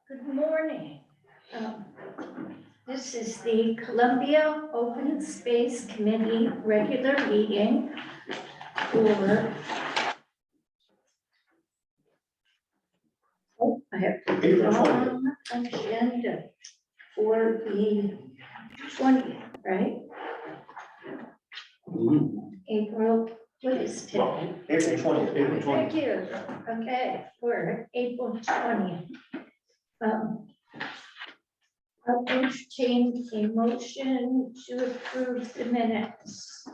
Good morning. This is the Columbia Open Space Committee regular meeting for, I have the wrong agenda for the 20th, right? April, what is today? April 20th. April 20th. Thank you. Okay, for April 20th. I'll entertain a motion to approve the minutes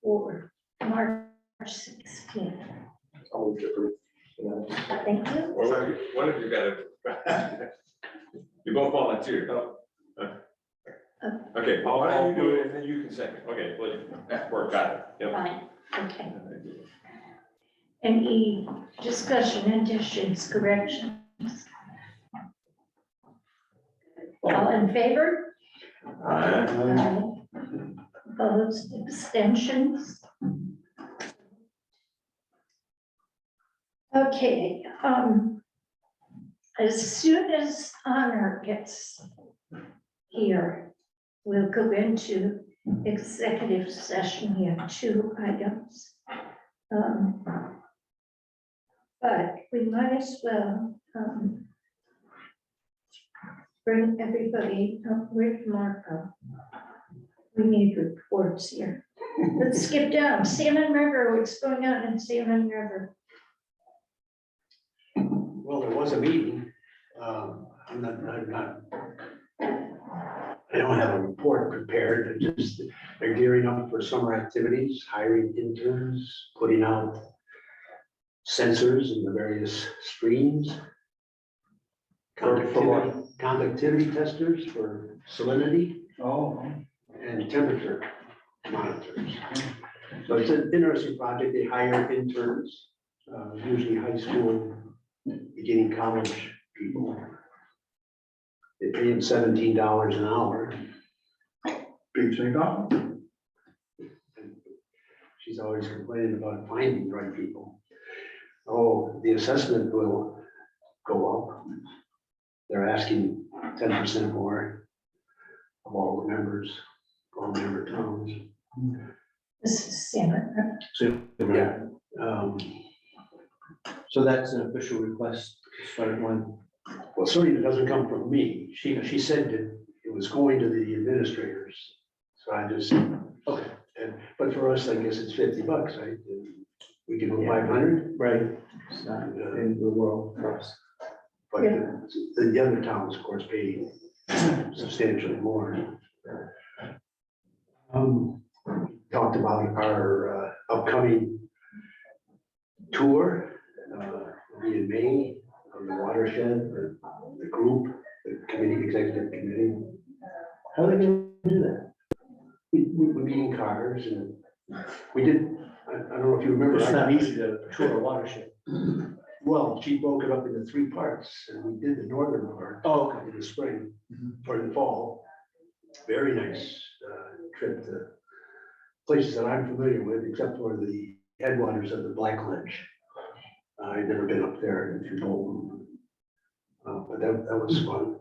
for March 16th. I'll approve. Thank you. One of you got it. You both volunteered. Okay, Paul, why don't you do it and then you can second. Okay, well, work, got it. Yep. Fine, okay. Any discussion, additions, corrections? All in favor? Aye. Opposed, abstentions? Okay, as soon as Honor gets here, we'll go into executive session. We have 2 items. But we might as well bring everybody up with Marco. We need reports here. Let's skip down. Salmon River, what's going on in Salmon River? Well, there was a meeting. I don't have a report prepared, but just they're gearing up for summer activities, hiring interns, putting out sensors in the various streams. Conductivity testers for salinity. And temperature monitors. So it's an interesting project. They hire interns, usually high school, beginning college people. They pay them $17 an hour. Big thing up. She's always complaining about finding the right people. Oh, the assessment will go up. They're asking 10% more of all the members, all member towns. This is Salmon River. Yeah. So that's an official request to start one. Well, certainly it doesn't come from me. She said that it was going to the administrators. So I just, okay. But for us, I guess it's $50, right? We can go 500. Right. It's not in the world for us. But the other towns, of course, pay substantially more. Talked about our upcoming tour, will be in May, of the watershed, the group, the committee, executive committee. How are they gonna do that? We meet in cars and we did, I don't know if you remember. It's not easy to tour a watershed. Well, she broke it up into 3 parts and we did the northern part. Oh, okay. In the spring or the fall. Very nice trip to places that I'm familiar with, except for the headwaters of the Black Ledge. I've never been up there if you know. But that was fun.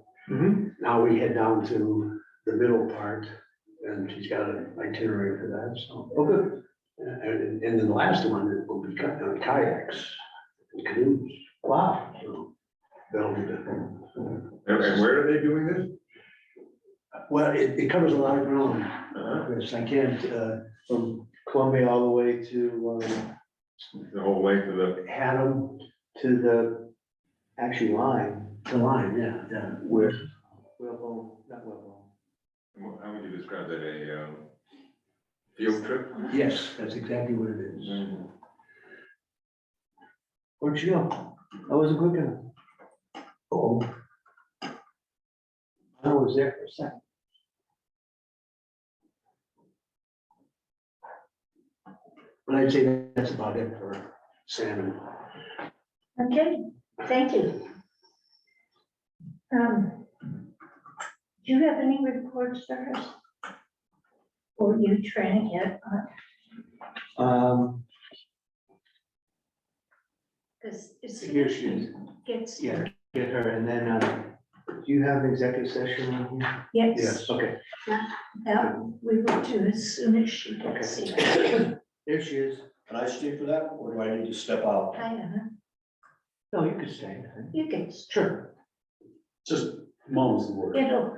Now we head down to the middle part and she's got an itinerary for that, so. Oh, good. And then the last one will be kayaks and canoes. Wow. So that'll be good. And where are they doing this? Well, it covers a lot of ground. Yes, I can't, from Columbia all the way to The whole length of the, Haddam, the actually line the line, yeah. where Whalebone, not Whalebone. how would you describe that, a field trip? Yes, that's exactly what it is. Where'd you go? I wasn't quick enough. Oh, I was there for a second. but I'd say that's about it for salmon. Okay, thank you. Do you have any reports for us? Or are you trying to get on? Because it's Here she is. gets Yeah, get her, and then, do you have an executive session on here? Yes, Okay, that we will do as soon as she gets here. there she is. Can I stay for that, or do I need to step out? Hi, Anna, No, you could stay. you can, Sure. Just moments of work. it'll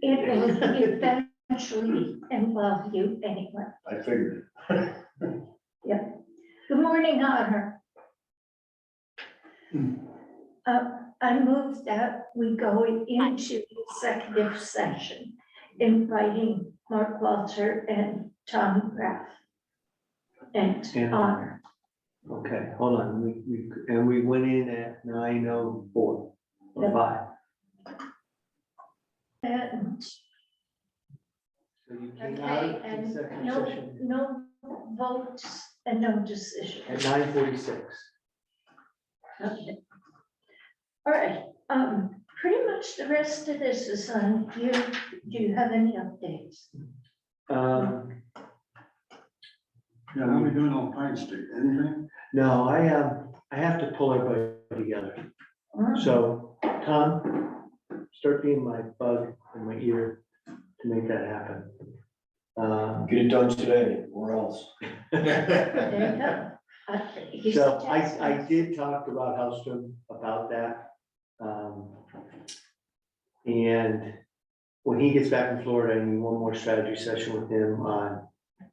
eventually involve you anyway. I figured. Good morning, Honor. I move that we go into executive session, inviting Mark Walter and Tom Graff. And And- Honor. Okay, hold on, we went in at 9:04 or 5. And, So you came out okay, of and executive no, session no votes and no decision. at 9:46. Okay. All right, pretty much the rest of this is on you. Do you have any updates? Yeah, how are we doing on Pine Street? Anything? No, I have to pull everybody together. So, Tom, start being my bug in my ear to make that happen. Get it done today, or else. There you go. He's So a I taskmaster. did talk to Rob Hellstrom about that. And when he gets back from Florida, I need one more strategy session with him on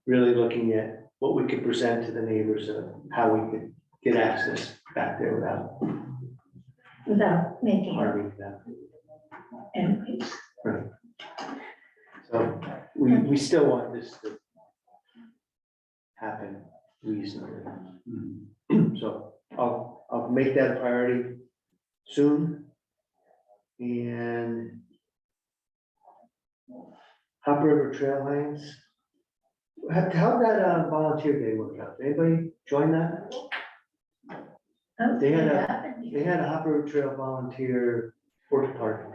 really looking at what we could present to the neighbors of how we could get access back there Without making harming them. enemies. So we still want this to happen reasonably. So I'll make that a priority soon. And Hop River Trail Lines. How'd that volunteer day work out? Anybody join that? They had They had a Hop River Trail volunteer work party.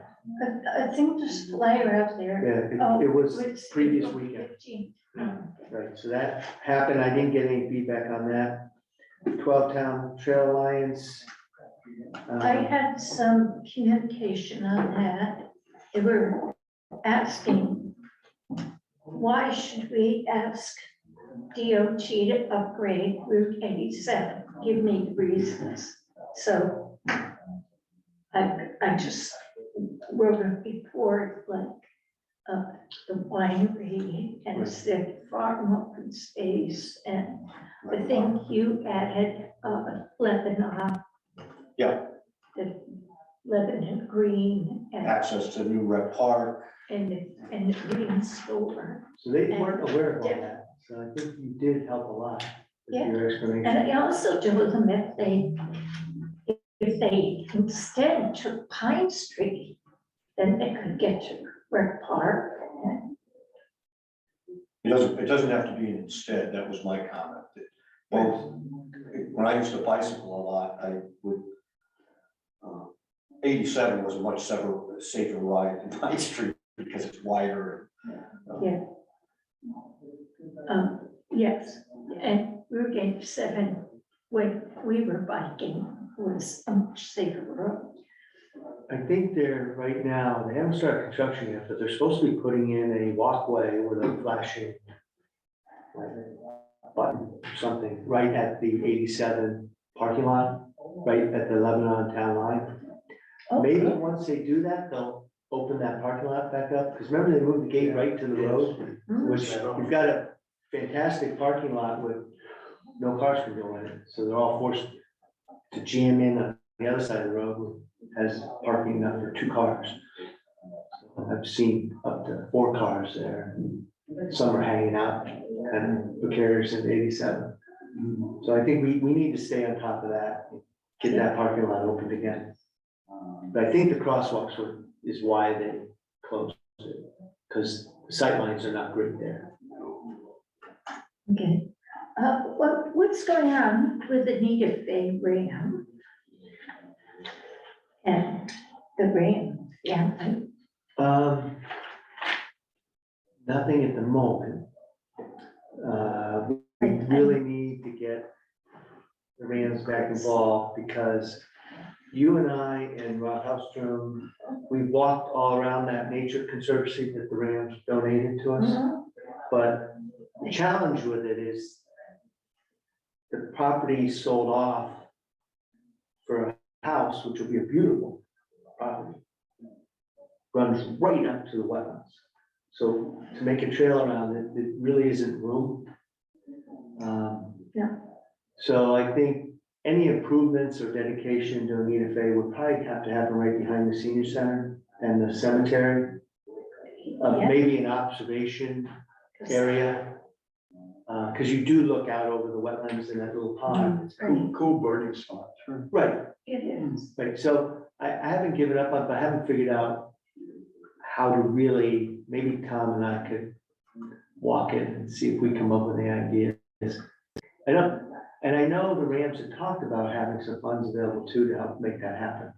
I think there's a flyer out there. Yeah, it was It's previous April weekend. 15th. Right, so that happened. I didn't get any feedback on that. 12 Town Trail Alliance. I had some communication on that. They were asking, why should we ask DOT to upgrade Route 87? Give me the reasons. So I just wrote a report like the winery and said farm open space, and I think you added Lebanon. Yeah. The Lebanon Green and Access to New Rec Park. the green store. So they weren't aware of all that, so I think you did help a lot with Yeah. your explanation. And I also told them if they instead took Pine Street, then they could get to Rec Park. It doesn't have to be an instead, that was my comment. That Both, when I used to bicycle a lot, I would, 87 was a much safer ride than Pine Street because it's wider. Yes, and Route 87, when we were biking, was a much safer road. I think they're, right now, they haven't started construction yet, but they're supposed to be putting in a walkway with a flashing button or something, right at the 87 parking lot, right at the Lebanon town line. Maybe once they do that, they'll open that parking lot back up, because remember they moved the gate right to the road, which you've got a fantastic parking lot with no cars can go in it, so they're all forced to jam in on the other side of the road, which has parking enough for 2 cars. So I've seen up to 4 cars there, some are hanging out, kind of precarious in 87. So I think we need to stay on top of that, get that parking lot opened again. But I think the crosswalks is why they closed it, because the sightlines are not great there. Okay, what's going on with the Anita Bay Ram? And the Ram, yeah, Nothing at the moment. We really need to get the Rams back involved because you and I and Rob Hellstrom, we walked all around that nature conservancy that the Rams donated to us. Mhm. But the challenge with it is the property sold off for a house, which will be a beautiful property. Runs right up to the wetlands. So to make a trail around it, it really isn't room. Yeah. So I think any improvements or dedication to Anita Fay would probably have to happen right behind the senior center and the cemetery. Yeah. Maybe an observation area. Cause you do look out over the wetlands in that little pond. It's great. Cool birding spot, sure. Right, It is. right. So I haven't given up on, but I haven't figured out how to really, maybe Tom and I could walk it and see if we come up with the ideas. I don't, and I know the Rams had talked about having some funds available too to help make that happen.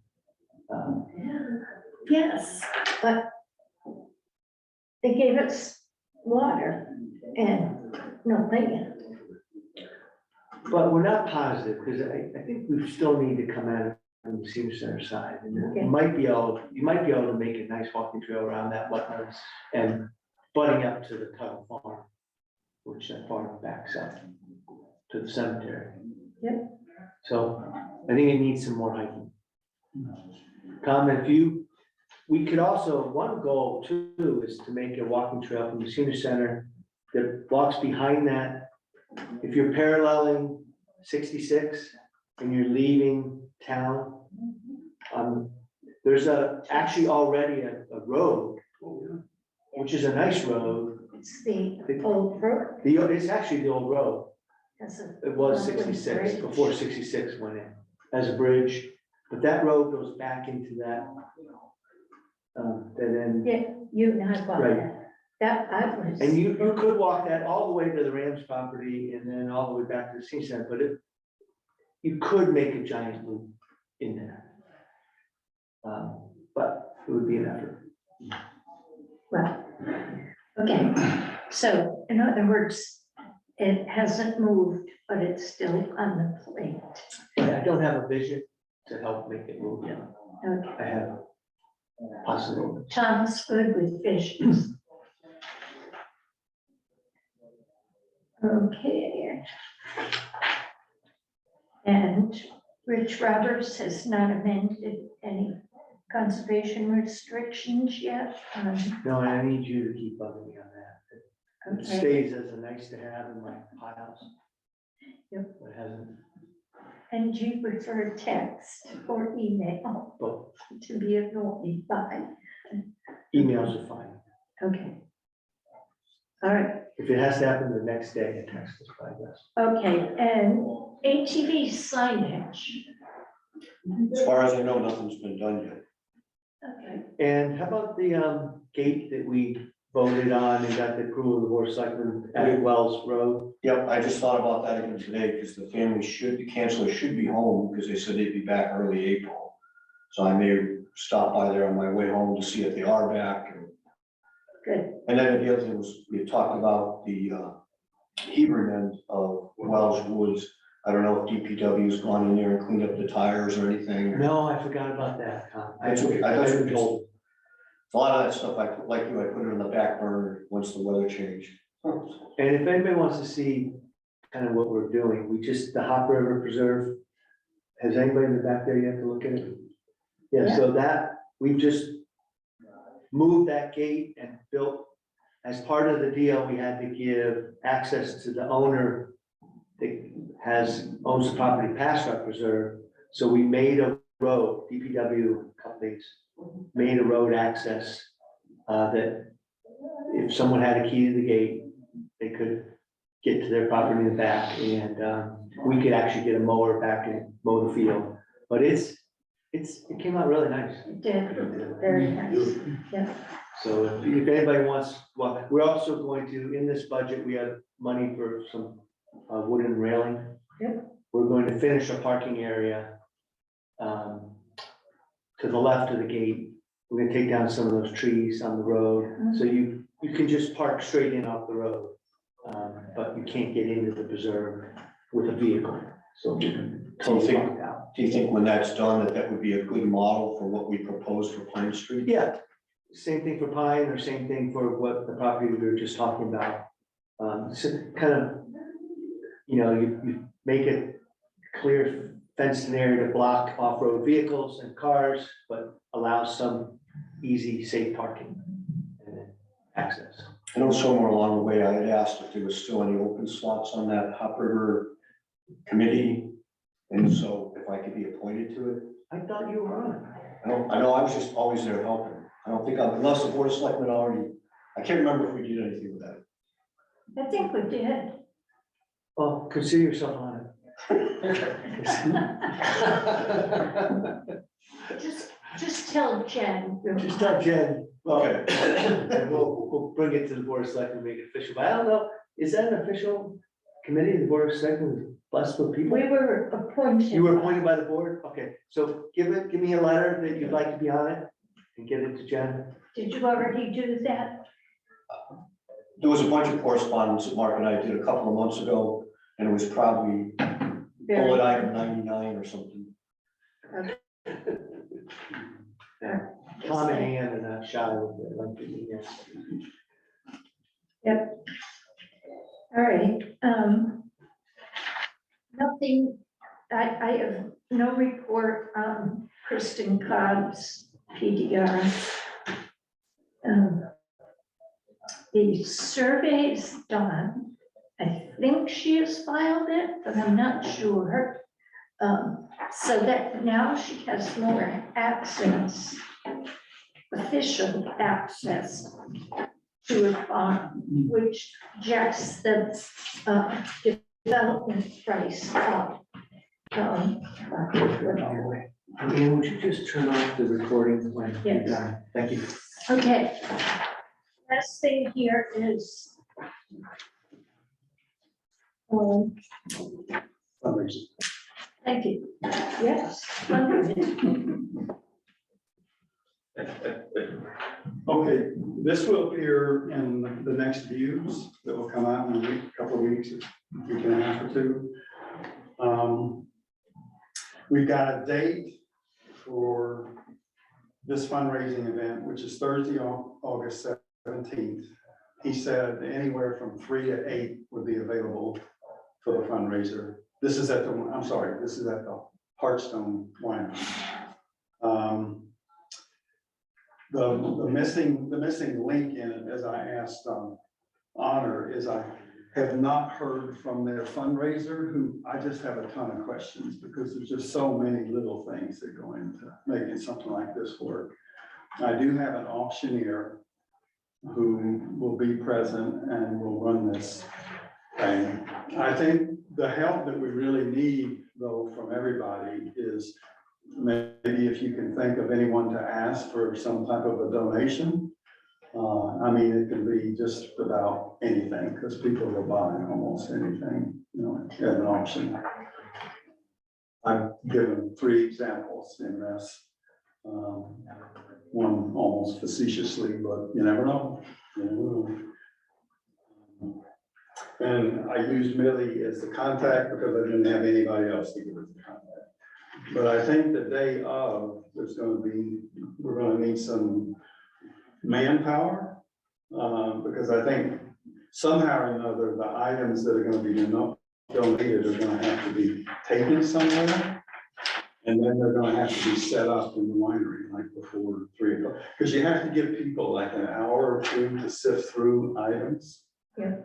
Yes, but they gave us water and no payment. But we're not positive, because I think we still need to come at it from the senior center side. And Okay. you might be able to make a nice walking trail around that wetlands and butting up to the Tuttle Farm, which that farm backs up to the cemetery. Yep. So I think it needs some more hiking. Tom, we could also, one goal too is to make a walking trail from the senior center that walks behind that. If you're paralleling 66 and you're leaving town, there's actually already a road, which is a nice road. It's the old road. It's actually the old road. That's a- It was Lovely 66, bridge. before 66 went in as a bridge, but that road goes back into that. And then, Yeah, you and I bought Right. that. That I was. and you could walk that all the way to the Rams property and then all the way back to the senior center, but you could make a giant loop in there. But it would be an effort. Well, okay, so in other words, it hasn't moved, but it's still on the plate. I don't have a vision to help make it move yet. Okay, I have possibilities. Tom's good with visions. Okay. And Rich Roberts has not amended any conservation restrictions yet. No, and I need you to keep bugging me on that. It Okay, stays as a nice to have in my piles. Yep. But it hasn't, and you prefer text or email but to be annoyed by? emails are fine. Okay. All right, If it has to happen the next day, a text is probably best. okay, and ATV signage. As far as I know, nothing's been done yet. Okay, And how about the gate that we voted on and got the approval of the board of selectmen at Wells Road? Yep, I just thought about that again today, because the family the counselor should be home, because they said they'd be back early April. So I may stop by there on my way home to see if they are back. good. And then the other thing was, we had talked about the Hebron end of Wells Woods. I don't know if DPW's gone in there and cleaned up the tires or anything. No, I forgot about that, Tom. That's okay. I thought haven't you told. A lot of that stuff, I put it on the back burner once the weather changed. And if anybody wants to see kind of what we're doing, the Hop River Preserve, has anybody been back there yet to look at it? Yeah, so we've just moved that gate and built, as part of the deal, we had to give access to the owner that owns the property past our preserve. So we made a road, DPW companies made a road access that if someone had a key to the gate, they could get to their property in the back, and we could actually get a mower back and mow the field. But it came out really nice. It did, very nice, yeah. So if anybody wants, well, we're also going to, in this budget, we have money for some wooden railing. Yep. We're going to finish a parking area to the left of the gate. We're gonna take down some of those trees on the road, so you can just park straight in off the road. But you can't get into the preserve with a vehicle. So Do you it's think, locked out. do you think when that's done, that would be a good model for what we propose for Pine Street? Yeah, same thing for Pine, or same thing for what the property we were just talking about. So kind of, you make it clear fenced area to block off-road vehicles and cars, but allow some easy, safe parking and access. I know somewhere along the way, I had asked if there was still any open slots on that Hop River committee. And so if I could be appointed to it, I thought you were on it. I know I was just always there helping. I don't think, unless the board of selectmen already, I can't remember if we did anything with that. I think we did. Well, consider yourself on it. Just tell Jen. Just tell Jen, Okay. and we'll bring it to the board of selectmen, make it official, but I don't know, is that an official committee, the board of selectmen, blessed with people? We were appointed. You were appointed by the board, okay, so give me a letter that you'd like to be on it, and get it to Jen. Did you already do that? There was a bunch of correspondence that Mark and I did a couple of months ago, and it was probably bullet item 99 or something. Tom and Ann are not shy with it, like, yes. All right, nothing, I have no report on Kristen Cobb's PDR. The survey is done. I think she has filed it, but I'm not sure. So that now she has more access, official access to her farm, which jacks the development price up. Ann, would you just turn off the recording when you're Yes. done? Thank you. Okay. Last thing here is thank you. Yes. Okay, this will appear in the next views that will come out in a week, couple of weeks, week and a half or two. We've got a date for this fundraising event, which is Thursday, August 17th. He said anywhere from 3 to 8 would be available for the fundraiser. This is at the Hearthstone Winery. The missing link in it, as I asked Honor, is I have not heard from their fundraiser, who I just have a ton of questions, because there's just so many little things that go into making something like this work. I do have an auctioneer who will be present and will run this thing. I think the help that we really need, though, from everybody is maybe if you can think of anyone to ask for some type of a donation. I mean, it can be just about anything, because people will buy almost anything, at an auction. I've given 3 examples in this. One almost facetiously, but you never know. And I used Millie as the contact because I didn't have anybody else to give us the contact. But I think the day of, we're gonna need some manpower, because I think somehow or another, the items that are gonna be donated are gonna have to be taken somewhere. And then they're gonna have to be set up in the winery, like before 3 o'clock, because you have to give people like an hour or 2 to sift through items. Yeah.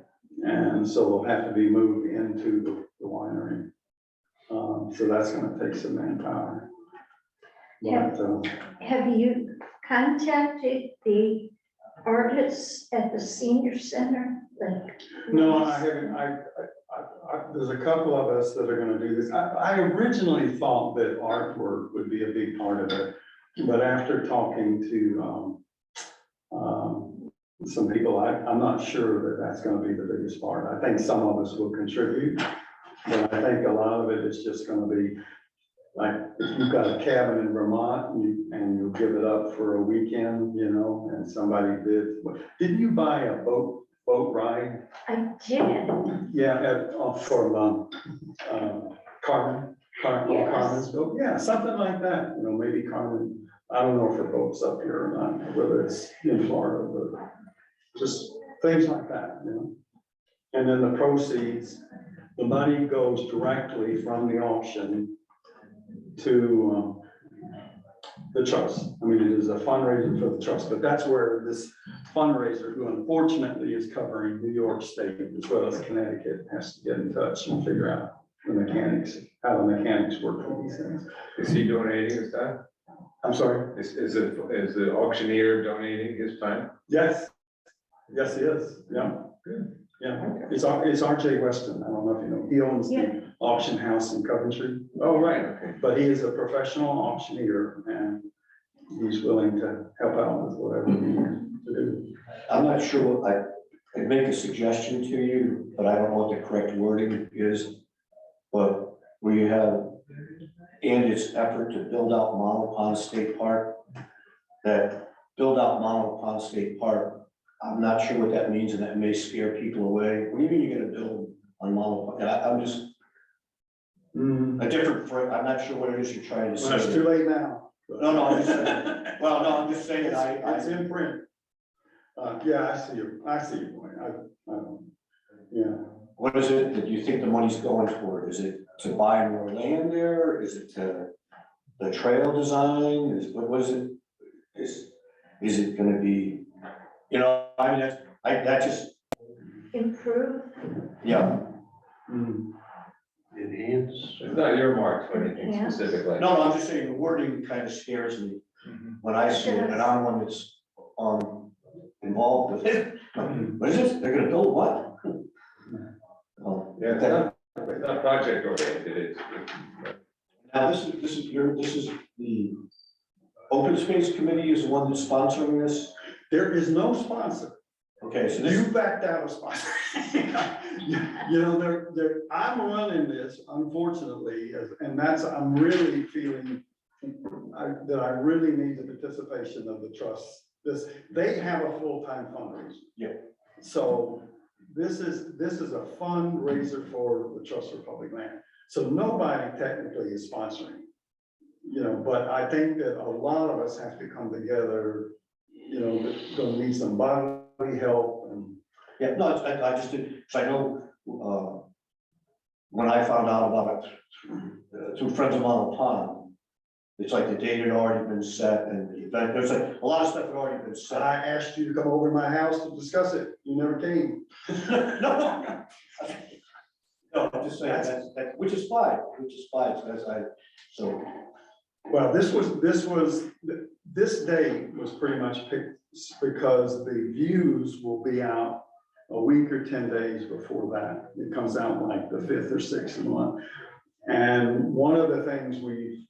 And so they'll have to be moved into the winery. So that's gonna take some manpower. Yeah. But, Have you contacted the artists at the senior center? no, I haven't, there's a couple of us that are gonna do this. I originally thought that artwork would be a big part of it, but after talking to, some people, I'm not sure that that's gonna be the biggest part. I think some of us will contribute, but I think a lot of it is just gonna be like, if you've got a cabin in Vermont and you give it up for a weekend, and somebody didn't you buy a boat ride? I did. Yeah, from Yes. Carmen's boat, yeah, something like that, you know, maybe Carmen, I don't know if her boat's up here or not, whether it's in Florida, but just things like that, you know. And then the proceeds, the money goes directly from the auction to the trust. I mean, it is a fundraiser for the trust, but that's where this fundraiser, who unfortunately is covering New York State as well as Connecticut, has to get in touch and figure out the mechanics, how the mechanics work for these things. Is he donating his time? I'm sorry? Is the auctioneer donating his time? Yes, yes, he is, yeah. Good. Yeah, it's RJ Weston, I don't know if you know, he owns the auction house in Coventry, Oh, right, okay. but he is a professional auctioneer and he's willing to help out with whatever we need to do. I'm not sure, I'd make a suggestion to you, but I don't know what the correct wording is. But where you have Andy's effort to build out Monmouth Pond State Park, that build out Monmouth Pond State Park, I'm not sure what that means, and that may scare people away. What do you mean you're gonna build on Monmouth Pond? I'm just Mm, a different, I'm not sure what it is you're trying to Well, it's say. too late now. No, I'm just saying, well, no, I'm just saying, It's in print. Yeah, I see your point, yeah. what is it that you think the money's going for? Is it to buy more land there? Is it to the trail design? What is it? Is it gonna be, you know, I mean, that just, Improve, yeah. Mm. Enhance. It's not earmarked for anything Yeah. specific like. No, I'm just saying the wording kind of scares me when I see it, and I'm one that's involved with it. What is this? They're gonna build what? Oh, Yeah, it's not project oriented, it's. now this is the Open Space Committee is the one that's sponsoring this. There is no sponsor. Okay, so this, You backed out of sponsor. You know, I'm running this unfortunately, and I'm really feeling that I really need the participation of the trust. They have a full-time fundraiser. Yeah. So this is a fundraiser for the Trust for Public Land. So nobody technically is sponsoring, you know, but I think that a lot of us have to come together, you know, that's gonna need some body help and. yeah, no, I just did, so I know, when I found out about it through Friends of Monmouth Pond, it's like the date had already been set and the event, there's like a lot of stuff had already been So I set. asked you to come over to my house to discuss it. You never came. No, I'm just saying, which is fine, so, Well, this day was pretty much picked because the views will be out a week or 10 days before that. It comes out like the 5th or 6th of the month. And one of the things we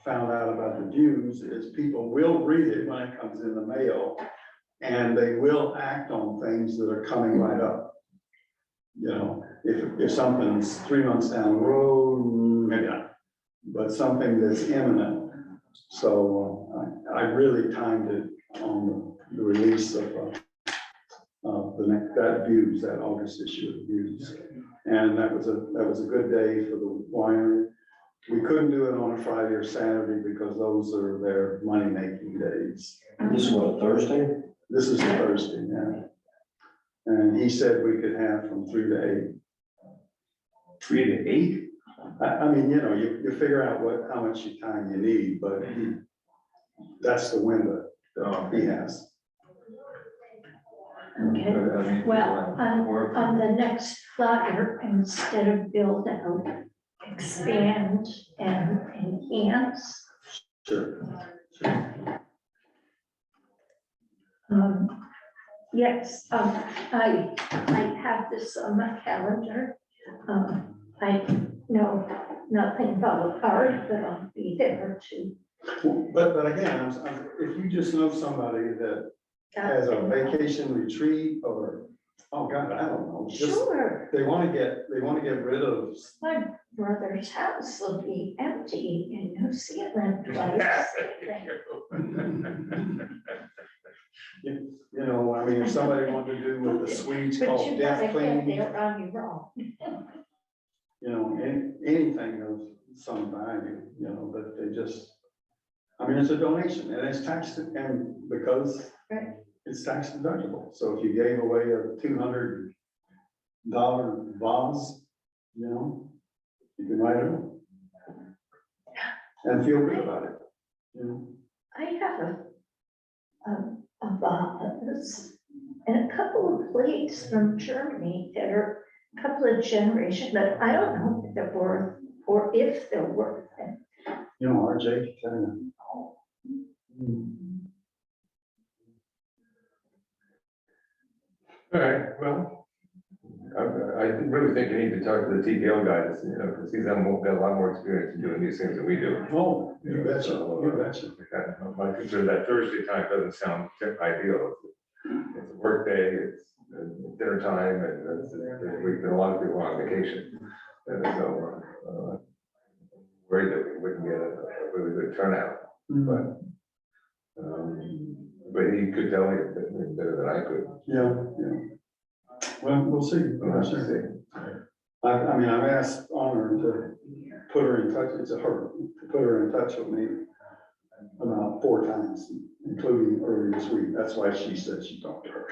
found out about the views is people will read it when it comes in the mail, and they will act on things that are coming right up. You know, if something's 3 months down the road, maybe not, but something that's imminent. So I really timed it on the release of that August issue of the Views. And that was a good day for the winery. We couldn't do it on a Friday or Saturday because those are their money-making days. this is what, a Thursday? This is Thursday, yeah. And he said we could have from 3 to 8. 3 to 8? I mean, you know, you figure out how much time you need, but that's the window that he has. okay. Well, on the next flyer, instead of build out, expand and enhance. Sure. Yes, I have this on my calendar. I know nothing about art, but I'll be there too. But again, if you just know somebody that has a vacation retreat or, oh God, I don't know, just, Sure, they want to get rid of. my brother's house will be empty in New Zealand twice. You know, I mean, if somebody wanted to do what the Swedes But call you death gotta get cleaning, there on your own. you know, anything of some value, you know, but they just, I mean, it's a donation and it's taxed, and because Right. it's tax deductible. So if you gave away a $200 vase, you know, you can write it on. And feel good about it, you know. I have a vase and a couple of plates from Germany that are a couple of generations, but I don't know if they're worth, or if they're worth it. You know, RJ, kind of. All right, well, I really think you need to talk to the TPL guys, you know, because he's got a lot more experience in doing these things than we do. Oh, you betcha, you betcha. My concern, that Thursday time doesn't sound ideal. It's a work day, it's dinner time, and a lot of people are on vacation. And so, worried that we wouldn't get a really good turnout, but he could tell you better than I could. Yeah, yeah. Well, we'll see. We'll have to Sure. see. I mean, I've asked Honor to put her in touch, it's a her, to put her in touch with me about 4 times, including earlier this week. That's why she said she talked to her.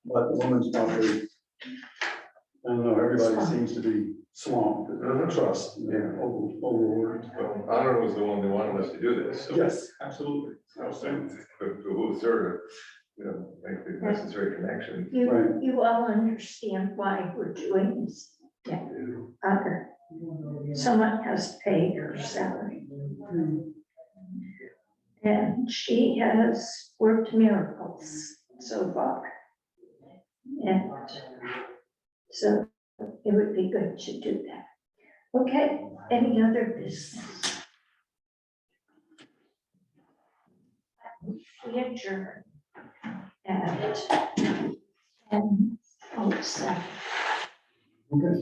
But the woman's probably, I don't know, everybody seems to be swamped with trust, you know, overworked. Well, Honor was the one that wanted us to do this, so. Yes, absolutely. Who sort of, you know, make the necessary connection. Right. You all understand why we're doing this. Yeah. Someone has to pay her salary. And she has worked miracles so far. And so it would be good to do that. Okay, any other business? We adjourn at 10:07. Okay.